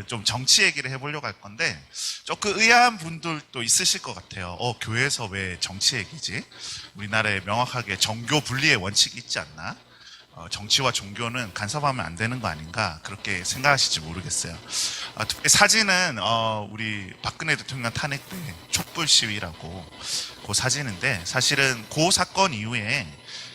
오늘 좀 정치 얘기를 해보려고 할 건데 조금 의아한 분들도 있으실 것 같아요. 교회에서 왜 정치 얘기지? 우리나라에 명확하게 정교 분리의 원칙이 있지 않나? 정치와 종교는 간섭하면 안 되는 거 아닌가? 그렇게 생각하실지 모르겠어요. 특히 사진은 우리 박근혜 대통령 탄핵 때 촛불 시위라고 그 사진인데, 사실은 그 사건 이후에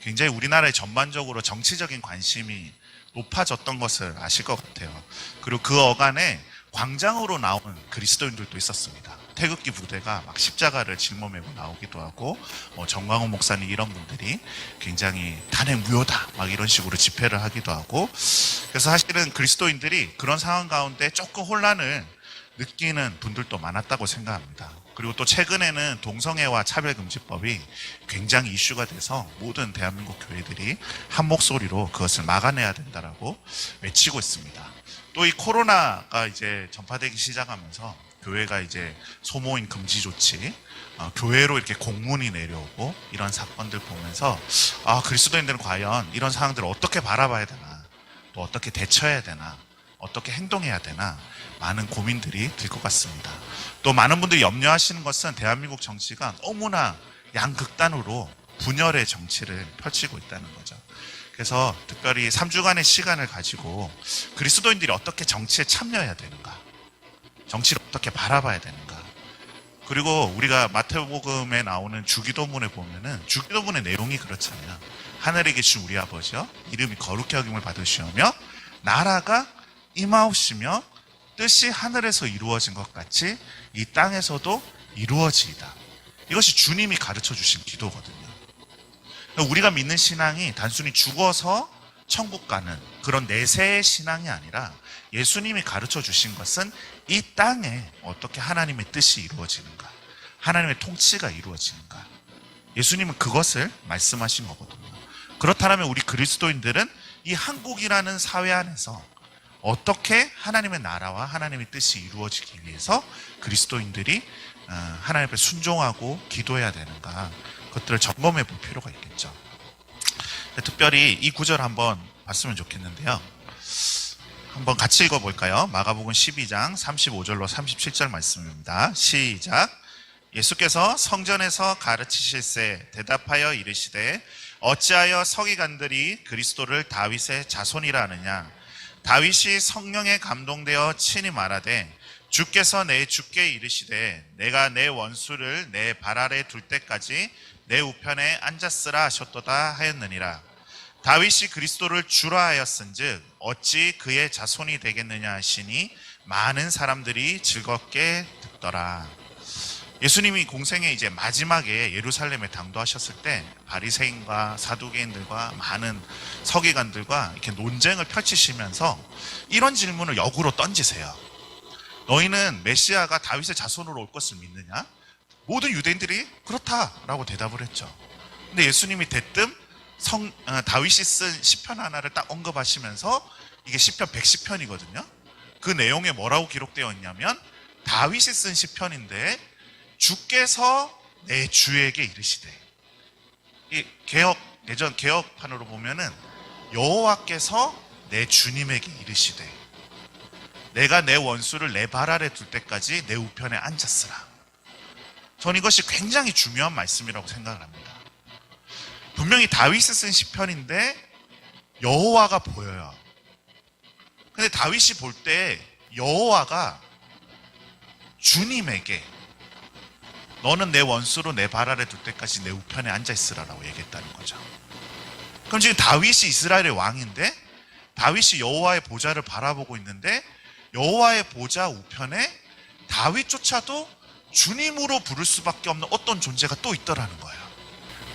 굉장히 우리나라에 전반적으로 정치적인 관심이 높아졌던 것을 아실 것 같아요. 그리고 그 어간에 광장으로 나온 그리스도인들도 있었습니다. 태극기 부대가 막 십자가를 짊어매고 나오기도 하고, 정광훈 목사님 이런 분들이 굉장히 탄핵 무효다 막 이런 식으로 집회를 하기도 하고, 그래서 사실은 그리스도인들이 그런 상황 가운데 조금 혼란을 느끼는 분들도 많았다고 생각합니다. 그리고 또 최근에는 동성애와 차별금지법이 굉장히 이슈가 돼서 모든 대한민국 교회들이 한 목소리로 그것을 막아내야 된다라고 외치고 있습니다. 또 이 코로나가 이제 전파되기 시작하면서 교회가 이제 소모임 금지 조치, 교회로 이렇게 공문이 내려오고 이런 사건들 보면서 그리스도인들은 과연 이런 상황들을 어떻게 바라봐야 되나, 또 어떻게 대처해야 되나, 어떻게 행동해야 되나 많은 고민들이 들 것 같습니다. 또 많은 분들이 염려하시는 것은 대한민국 정치가 너무나 양극단으로 분열의 정치를 펼치고 있다는 거죠. 그래서 특별히 3주간의 시간을 가지고 그리스도인들이 어떻게 정치에 참여해야 되는가, 정치를 어떻게 바라봐야 되는가, 그리고 우리가 마태복음에 나오는 주기도문에 보면은 주기도문의 내용이 그렇잖아요. 하늘에 계신 우리 아버지여, 이름이 거룩히 여김을 받으시오며 나라가 임하옵시며 뜻이 하늘에서 이루어진 것 같이 이 땅에서도 이루어지이다. 이것이 주님이 가르쳐 주신 기도거든요. 우리가 믿는 신앙이 단순히 죽어서 천국 가는 그런 내세의 신앙이 아니라, 예수님이 가르쳐 주신 것은 이 땅에 어떻게 하나님의 뜻이 이루어지는가, 하나님의 통치가 이루어지는가, 예수님은 그것을 말씀하신 거거든요. 그렇다면 우리 그리스도인들은 이 한국이라는 사회 안에서 어떻게 하나님의 나라와 하나님의 뜻이 이루어지기 위해서 그리스도인들이 하나님 앞에 순종하고 기도해야 되는가, 그것들을 점검해 볼 필요가 있겠죠. 특별히 이 구절 한번 봤으면 좋겠는데요. 한번 같이 읽어볼까요? 마가복음 12장 35절로 37절 말씀입니다. 시작. 예수께서 성전에서 가르치실새 대답하여 이르시되 어찌하여 서기관들이 그리스도를 다윗의 자손이라 하느냐. 다윗이 성령에 감동되어 친히 말하되 주께서 내 주께 이르시되 내가 내 원수를 내 발 아래 둘 때까지 내 우편에 앉았으라 하셨도다 하였느니라. 다윗이 그리스도를 주라 하였은즉 어찌 그의 자손이 되겠느냐 하시니 많은 사람들이 즐겁게 듣더라. 예수님이 공생의 이제 마지막에 예루살렘에 당도하셨을 때 바리새인과 사두개인들과 많은 서기관들과 이렇게 논쟁을 펼치시면서 이런 질문을 역으로 던지세요. 너희는 메시아가 다윗의 자손으로 올 것을 믿느냐? 모든 유대인들이 그렇다라고 대답을 했죠. 근데 예수님이 대뜸 다윗이 쓴 시편 하나를 딱 언급하시면서, 이게 시편 110편이거든요. 그 내용에 뭐라고 기록되어 있냐면 다윗이 쓴 시편인데 주께서 내 주에게 이르시되, 이 예전 개혁판으로 보면은 여호와께서 내 주님에게 이르시되 내가 내 원수를 내 발 아래 둘 때까지 내 우편에 앉았으라. 저는 이것이 굉장히 중요한 말씀이라고 생각을 합니다. 분명히 다윗이 쓴 시편인데 여호와가 보여요. 근데 다윗이 볼 때 여호와가 주님에게 너는 내 원수로 내 발 아래 둘 때까지 내 우편에 앉아있으라라고 얘기했다는 거죠. 그럼 지금 다윗이 이스라엘의 왕인데 다윗이 여호와의 보좌를 바라보고 있는데 여호와의 보좌 우편에 다윗조차도 주님으로 부를 수밖에 없는 어떤 존재가 또 있더라는 거예요.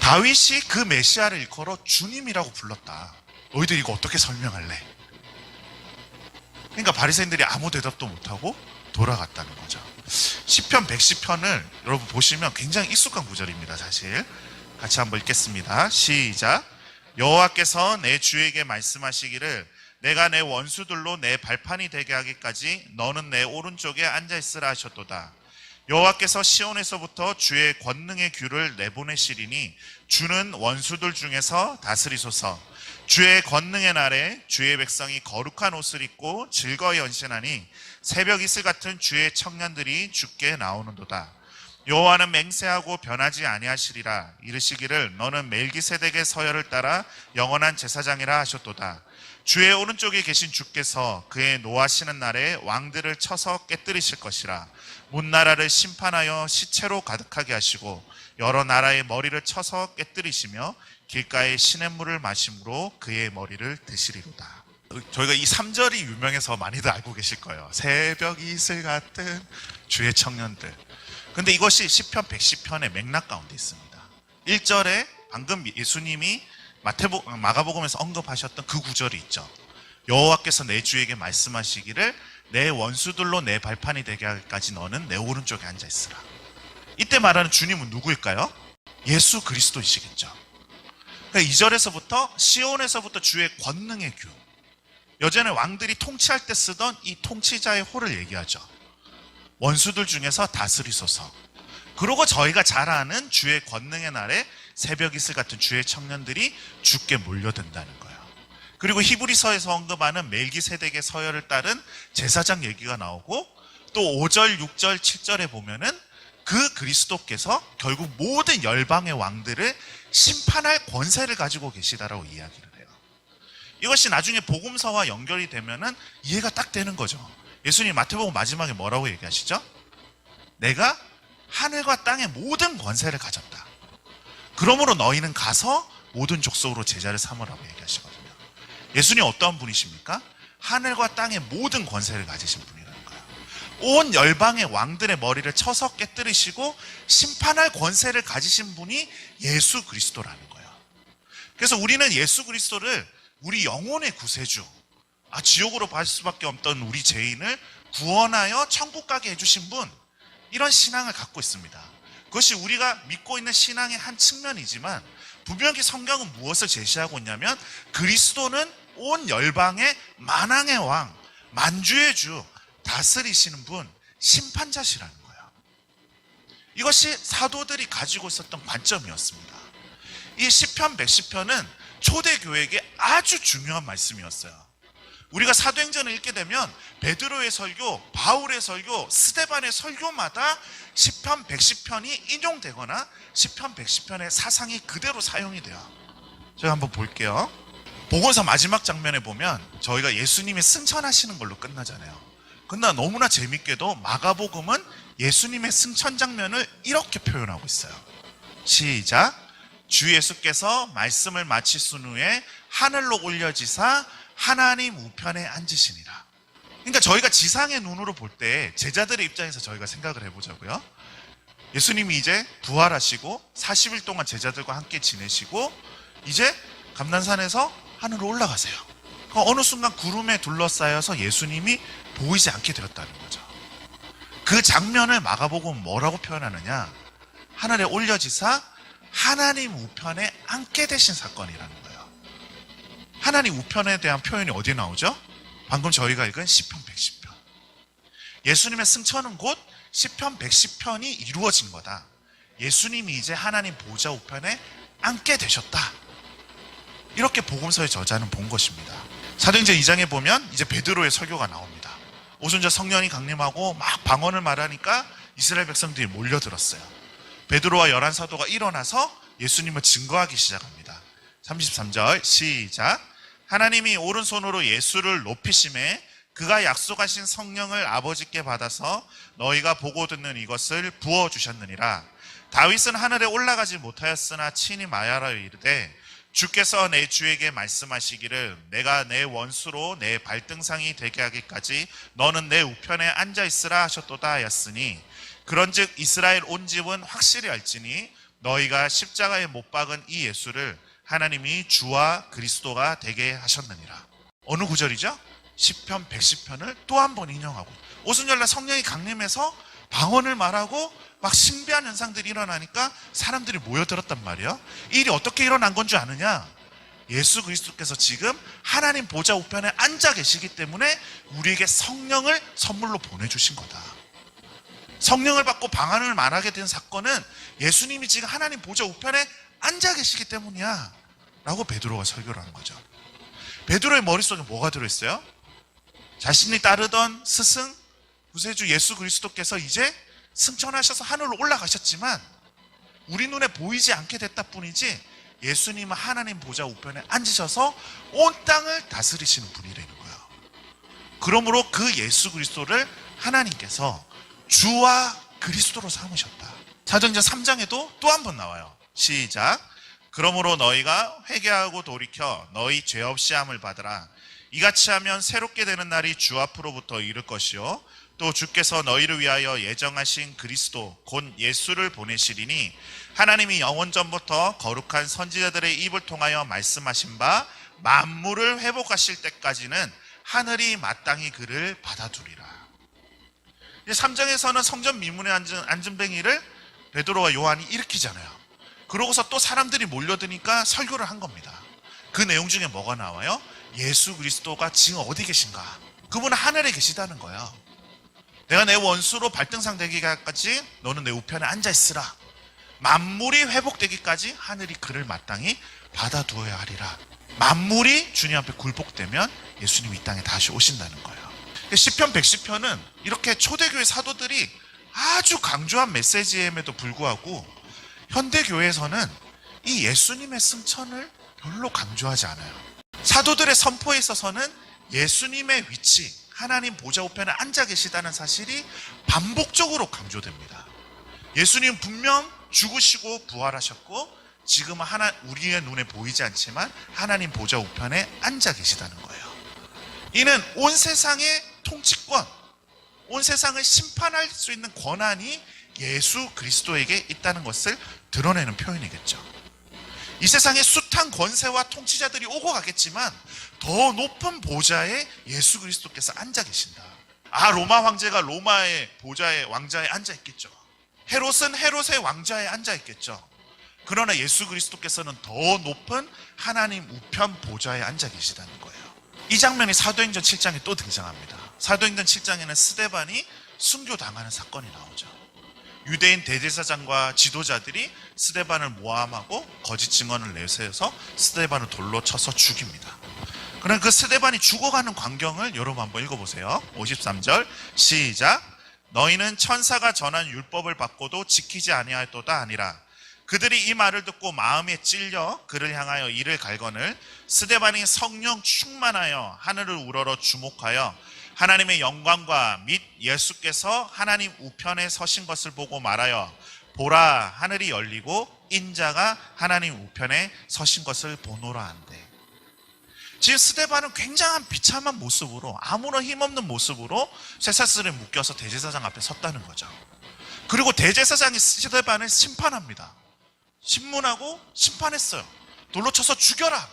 다윗이 그 메시아를 일컬어 주님이라고 불렀다. 너희들 이거 어떻게 설명할래? 그러니까 바리새인들이 아무 대답도 못하고 돌아갔다는 거죠. 시편 110편을 여러분 보시면 굉장히 익숙한 구절입니다. 사실 같이 한번 읽겠습니다. 시작. 여호와께서 내 주에게 말씀하시기를 내가 내 원수들로 내 발판이 되게 하기까지 너는 내 오른쪽에 앉아있으라 하셨도다. 여호와께서 시온에서부터 주의 권능의 규를 내보내시리니 주는 원수들 중에서 다스리소서. 주의 권능의 날에 주의 백성이 거룩한 옷을 입고 즐거이 연신하니 새벽 이슬 같은 주의 청년들이 주께 나오는도다. 여호와는 맹세하고 변하지 아니하시리라. 이르시기를 너는 멜기세덱의 서열을 따라 영원한 제사장이라 하셨도다. 주의 오른쪽에 계신 주께서 그의 노하시는 날에 왕들을 쳐서 깨뜨리실 것이라. 문나라를 심판하여 시체로 가득하게 하시고 여러 나라의 머리를 쳐서 깨뜨리시며 길가의 시냇물을 마심으로 그의 머리를 드시리로다. 저희가 이 3절이 유명해서 많이들 알고 계실 거예요. 새벽 이슬 같은 주의 청년들. 근데 이것이 시편 110편의 맥락 가운데 있습니다. 1절에 방금 예수님이 마가복음에서 언급하셨던 그 구절이 있죠. 여호와께서 내 주에게 말씀하시기를 내 원수들로 내 발판이 되게 하기까지 너는 내 오른쪽에 앉아 있으라. 이때 말하는 주님은 누구일까요? 예수 그리스도이시겠죠. 그러니까 2절에서부터 시온에서부터 주의 권능의 규, 여전히 왕들이 통치할 때 쓰던 이 통치자의 호를 얘기하죠. 원수들 중에서 다스리소서. 그러고 저희가 잘 아는 주의 권능의 날에 새벽 이슬 같은 주의 청년들이 주께 몰려든다는 거예요. 그리고 히브리서에서 언급하는 멜기세덱의 서열을 따른 제사장 얘기가 나오고, 또 5절, 6절, 7절에 보면은 그 그리스도께서 결국 모든 열방의 왕들을 심판할 권세를 가지고 계시다라고 이야기를 해요. 이것이 나중에 복음서와 연결이 되면은 이해가 딱 되는 거죠. 예수님 마태복음 마지막에 뭐라고 얘기하시죠? 내가 하늘과 땅의 모든 권세를 가졌다. 그러므로 너희는 가서 모든 족속으로 제자를 삼으라고 얘기하시거든요. 예수님 어떠한 분이십니까? 하늘과 땅의 모든 권세를 가지신 분이라는 거예요. 온 열방의 왕들의 머리를 쳐서 깨뜨리시고 심판할 권세를 가지신 분이 예수 그리스도라는 거예요. 그래서 우리는 예수 그리스도를 우리 영혼의 구세주, 지옥으로 갈 수밖에 없던 우리 죄인을 구원하여 천국 가게 해주신 분, 이런 신앙을 갖고 있습니다. 그것이 우리가 믿고 있는 신앙의 한 측면이지만 분명히 성경은 무엇을 제시하고 있냐면 그리스도는 온 열방의 만왕의 왕, 만주의 주, 다스리시는 분, 심판자시라는 거예요. 이것이 사도들이 가지고 있었던 관점이었습니다. 이 시편 110편은 초대교회에게 아주 중요한 말씀이었어요. 우리가 사도행전을 읽게 되면 베드로의 설교, 바울의 설교, 스데반의 설교마다 시편 110편이 인용되거나 시편 110편의 사상이 그대로 사용이 돼요. 저희가 한번 볼게요. 복음서 마지막 장면에 보면 저희가 예수님이 승천하시는 걸로 끝나잖아요. 그러나 너무나 재밌게도 마가복음은 예수님의 승천 장면을 이렇게 표현하고 있어요. 시작. 주 예수께서 말씀을 마치신 후에 하늘로 올려지사 하나님 우편에 앉으시니라. 그러니까 저희가 지상의 눈으로 볼 때 제자들의 입장에서 저희가 생각을 해보자고요. 예수님이 이제 부활하시고 40일 동안 제자들과 함께 지내시고 이제 감난산에서 하늘로 올라가세요. 어느 순간 구름에 둘러싸여서 예수님이 보이지 않게 되었다는 거죠. 그 장면을 마가복음은 뭐라고 표현하느냐? 하늘에 올려지사 하나님 우편에 앉게 되신 사건이라는 거예요. 하나님 우편에 대한 표현이 어디에 나오죠? 방금 저희가 읽은 시편 110편. 예수님의 승천은 곧 시편 110편이 이루어진 거다. 예수님이 이제 하나님 보좌 우편에 앉게 되셨다. 이렇게 복음서의 저자는 본 것입니다. 사도행전 2장에 보면 이제 베드로의 설교가 나옵니다. 오순절 성령이 강림하고 막 방언을 말하니까 이스라엘 백성들이 몰려들었어요. 베드로와 11사도가 일어나서 예수님을 증거하기 시작합니다. 33절 시작. 하나님이 오른손으로 예수를 높이심에 그가 약속하신 성령을 아버지께 받아서 너희가 보고 듣는 이것을 부어주셨느니라. 다윗은 하늘에 올라가지 못하였으나 친히 말하여 이르되 주께서 내 주에게 말씀하시기를 내가 내 원수로 내 발등상이 되게 하기까지 너는 내 우편에 앉아있으라 하셨도다 하였으니 그런즉 이스라엘 온 집은 확실히 알지니 너희가 십자가에 못 박은 이 예수를 하나님이 주와 그리스도가 되게 하셨느니라. 어느 구절이죠? 시편 110편을 또 한 번 인용하고 오순절날 성령이 강림해서 방언을 말하고 막 신비한 현상들이 일어나니까 사람들이 모여들었단 말이에요. 이 일이 어떻게 일어난 건 줄 아느냐? 예수 그리스도께서 지금 하나님 보좌 우편에 앉아 계시기 때문에 우리에게 성령을 선물로 보내주신 거다. 성령을 받고 방언을 말하게 된 사건은 예수님이 지금 하나님 보좌 우편에 앉아 계시기 때문이야 라고 베드로가 설교를 하는 거죠. 베드로의 머릿속에 뭐가 들어있어요? 자신이 따르던 스승 구세주 예수 그리스도께서 이제 승천하셔서 하늘로 올라가셨지만 우리 눈에 보이지 않게 됐다 뿐이지 예수님은 하나님 보좌 우편에 앉으셔서 온 땅을 다스리시는 분이라는 거예요. 그러므로 그 예수 그리스도를 하나님께서 주와 그리스도로 삼으셨다. 사도행전 3장에도 또 한 번 나와요. 시작. 그러므로 너희가 회개하고 돌이켜 너희 죄 없이 함을 받으라. 이같이 하면 새롭게 되는 날이 주 앞으로부터 이를 것이요 또 주께서 너희를 위하여 예정하신 그리스도 곧 예수를 보내시리니 하나님이 영원 전부터 거룩한 선지자들의 입을 통하여 말씀하신 바 만물을 회복하실 때까지는 하늘이 마땅히 그를 받아두리라. 3장에서는 성전 미문에 앉은 안전뱅이를 베드로와 요한이 일으키잖아요. 그러고서 또 사람들이 몰려드니까 설교를 한 겁니다. 그 내용 중에 뭐가 나와요? 예수 그리스도가 지금 어디 계신가? 그분은 하늘에 계시다는 거예요. 내가 내 원수로 발등상 되기까지 너는 내 우편에 앉아있으라. 만물이 회복되기까지 하늘이 그를 마땅히 받아두어야 하리라. 만물이 주님 앞에 굴복되면 예수님이 이 땅에 다시 오신다는 거예요. 시편 110편은 이렇게 초대교회 사도들이 아주 강조한 메시지임에도 불구하고 현대교회에서는 이 예수님의 승천을 별로 강조하지 않아요. 사도들의 선포에 있어서는 예수님의 위치, 하나님 보좌 우편에 앉아 계시다는 사실이 반복적으로 강조됩니다. 예수님 분명 죽으시고 부활하셨고 지금은 우리의 눈에 보이지 않지만 하나님 보좌 우편에 앉아 계시다는 거예요. 이는 온 세상의 통치권, 온 세상을 심판할 수 있는 권한이 예수 그리스도에게 있다는 것을 드러내는 표현이겠죠. 이 세상에 숱한 권세와 통치자들이 오고 가겠지만 더 높은 보좌에 예수 그리스도께서 앉아 계신다. 로마 황제가 로마의 보좌에 왕자에 앉아 있겠죠. 헤롯은 헤롯의 왕자에 앉아 있겠죠. 그러나 예수 그리스도께서는 더 높은 하나님 우편 보좌에 앉아 계시다는 거예요. 이 장면이 사도행전 7장에 또 등장합니다. 사도행전 7장에는 스데반이 순교당하는 사건이 나오죠. 유대인 대제사장과 지도자들이 스데반을 모함하고 거짓 증언을 내세워서 스데반을 돌로 쳐서 죽입니다. 그러나 그 스데반이 죽어가는 광경을 여러분 한번 읽어보세요. 53절 시작. 너희는 천사가 전한 율법을 받고도 지키지 아니하였도다 아니라 그들이 이 말을 듣고 마음에 찔려 그를 향하여 이를 갈거늘 스데반이 성령 충만하여 하늘을 우러러 주목하여 하나님의 영광과 및 예수께서 하나님 우편에 서신 것을 보고 말하여 보라 하늘이 열리고 인자가 하나님 우편에 서신 것을 보노라 한대. 지금 스데반은 굉장한 비참한 모습으로 아무런 힘없는 모습으로 쇠사슬에 묶여서 대제사장 앞에 섰다는 거죠. 그리고 대제사장이 스데반을 심판합니다. 신문하고 심판했어요. 돌로 쳐서 죽여라.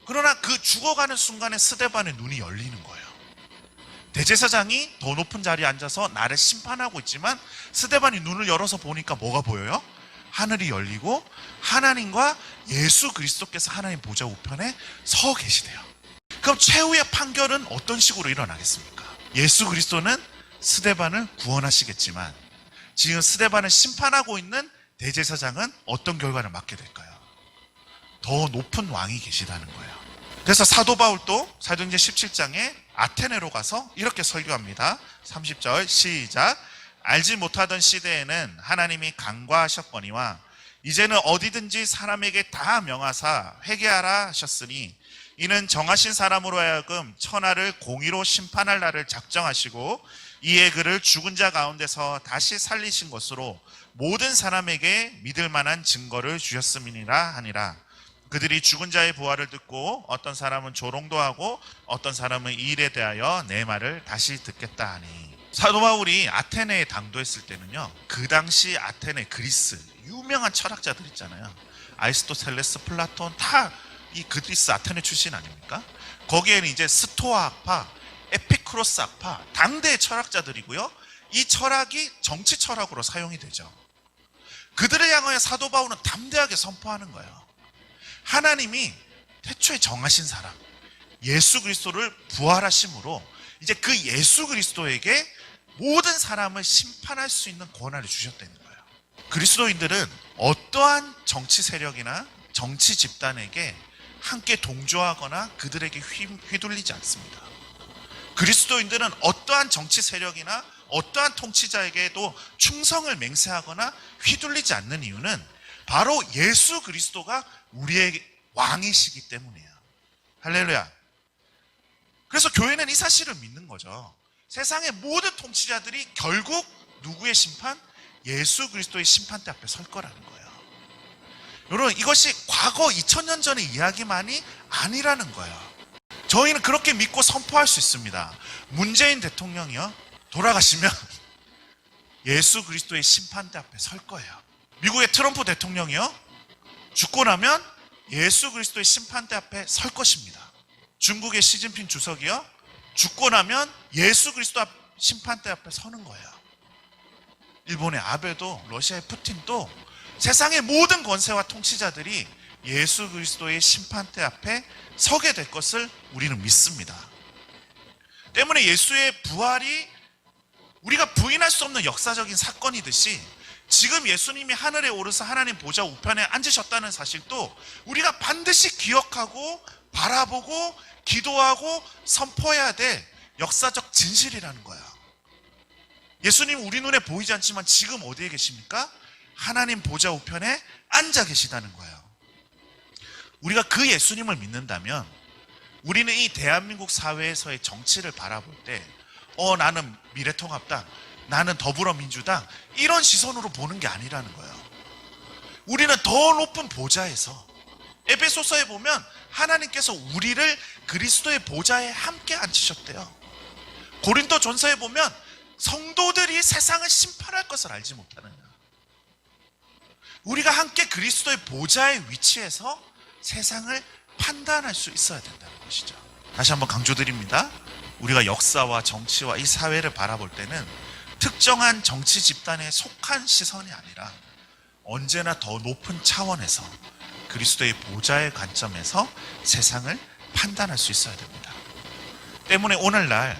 그러나 그 죽어가는 순간에 스데반의 눈이 열리는 거예요. 대제사장이 더 높은 자리에 앉아서 나를 심판하고 있지만 스데반이 눈을 열어서 보니까 뭐가 보여요? 하늘이 열리고 하나님과 예수 그리스도께서 하나님 보좌 우편에 서 계시대요. 그럼 최후의 판결은 어떤 식으로 일어나겠습니까? 예수 그리스도는 스데반을 구원하시겠지만 지금 스데반을 심판하고 있는 대제사장은 어떤 결과를 맞게 될까요? 더 높은 왕이 계시다는 거예요. 그래서 사도 바울도 사도행전 17장에 아테네로 가서 이렇게 설교합니다. 30절 시작. 알지 못하던 시대에는 하나님이 간과하셨거니와 이제는 어디든지 사람에게 다 명하사 회개하라 하셨으니 이는 정하신 사람으로 하여금 천하를 공의로 심판할 날을 작정하시고 이에 그를 죽은 자 가운데서 다시 살리신 것으로 모든 사람에게 믿을 만한 증거를 주셨음이니라 하니라. 그들이 죽은 자의 부활을 듣고 어떤 사람은 조롱도 하고 어떤 사람은 이 일에 대하여 내 말을 다시 듣겠다 하니. 사도 바울이 아테네에 당도했을 때는요, 그 당시 아테네 그리스 유명한 철학자들 있잖아요. 아리스토텔레스, 플라톤 다 이 그리스 아테네 출신 아닙니까? 거기에는 이제 스토아 학파, 에피쿠로스 학파 당대의 철학자들이고요. 이 철학이 정치 철학으로 사용이 되죠. 그들을 향하여 사도 바울은 담대하게 선포하는 거예요. 하나님이 태초에 정하신 사람 예수 그리스도를 부활하심으로 이제 그 예수 그리스도에게 모든 사람을 심판할 수 있는 권한을 주셨다는 거예요. 그리스도인들은 어떠한 정치 세력이나 정치 집단에게 함께 동조하거나 그들에게 휘둘리지 않습니다. 그리스도인들은 어떠한 정치 세력이나 어떠한 통치자에게도 충성을 맹세하거나 휘둘리지 않는 이유는 바로 예수 그리스도가 우리의 왕이시기 때문이에요. 할렐루야. 그래서 교회는 이 사실을 믿는 거죠. 세상의 모든 통치자들이 결국 누구의 심판? 예수 그리스도의 심판대 앞에 설 거라는 거예요. 여러분, 이것이 과거 2000년 전의 이야기만이 아니라는 거예요. 저희는 그렇게 믿고 선포할 수 있습니다. 문재인 대통령이요, 돌아가시면 예수 그리스도의 심판대 앞에 설 거예요. 미국의 트럼프 대통령이요, 죽고 나면 예수 그리스도의 심판대 앞에 설 것입니다. 중국의 시진핑 주석이요, 죽고 나면 예수 그리스도 심판대 앞에 서는 거예요. 일본의 아베도 러시아의 푸틴도 세상의 모든 권세와 통치자들이 예수 그리스도의 심판대 앞에 서게 될 것을 우리는 믿습니다. 때문에 예수의 부활이 우리가 부인할 수 없는 역사적인 사건이듯이 지금 예수님이 하늘에 오르사 하나님 보좌 우편에 앉으셨다는 사실도 우리가 반드시 기억하고 바라보고 기도하고 선포해야 될 역사적 진실이라는 거야. 예수님 우리 눈에 보이지 않지만 지금 어디에 계십니까? 하나님 보좌 우편에 앉아 계시다는 거예요. 우리가 그 예수님을 믿는다면 우리는 이 대한민국 사회에서의 정치를 바라볼 때 나는 미래통합당, 나는 더불어민주당, 이런 시선으로 보는 게 아니라는 거예요. 우리는 더 높은 보좌에서, 에베소서에 보면 하나님께서 우리를 그리스도의 보좌에 함께 앉히셨대요. 고린도 전서에 보면 성도들이 세상을 심판할 것을 알지 못하느냐. 우리가 함께 그리스도의 보좌의 위치에서 세상을 판단할 수 있어야 된다는 것이죠. 다시 한번 강조드립니다. 우리가 역사와 정치와 이 사회를 바라볼 때는 특정한 정치 집단에 속한 시선이 아니라 언제나 더 높은 차원에서 그리스도의 보좌의 관점에서 세상을 판단할 수 있어야 됩니다. 때문에 오늘날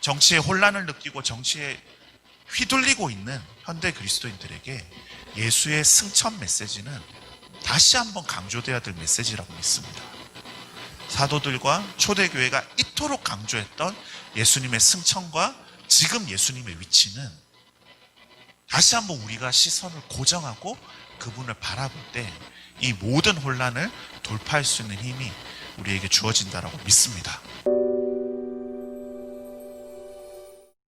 정치에 혼란을 느끼고 정치에 휘둘리고 있는 현대 그리스도인들에게 예수의 승천 메시지는 다시 한번 강조돼야 될 메시지라고 믿습니다. 사도들과 초대교회가 이토록 강조했던 예수님의 승천과 지금 예수님의 위치는 다시 한번 우리가 시선을 고정하고 그분을 바라볼 때 이 모든 혼란을 돌파할 수 있는 힘이 우리에게 주어진다라고 믿습니다.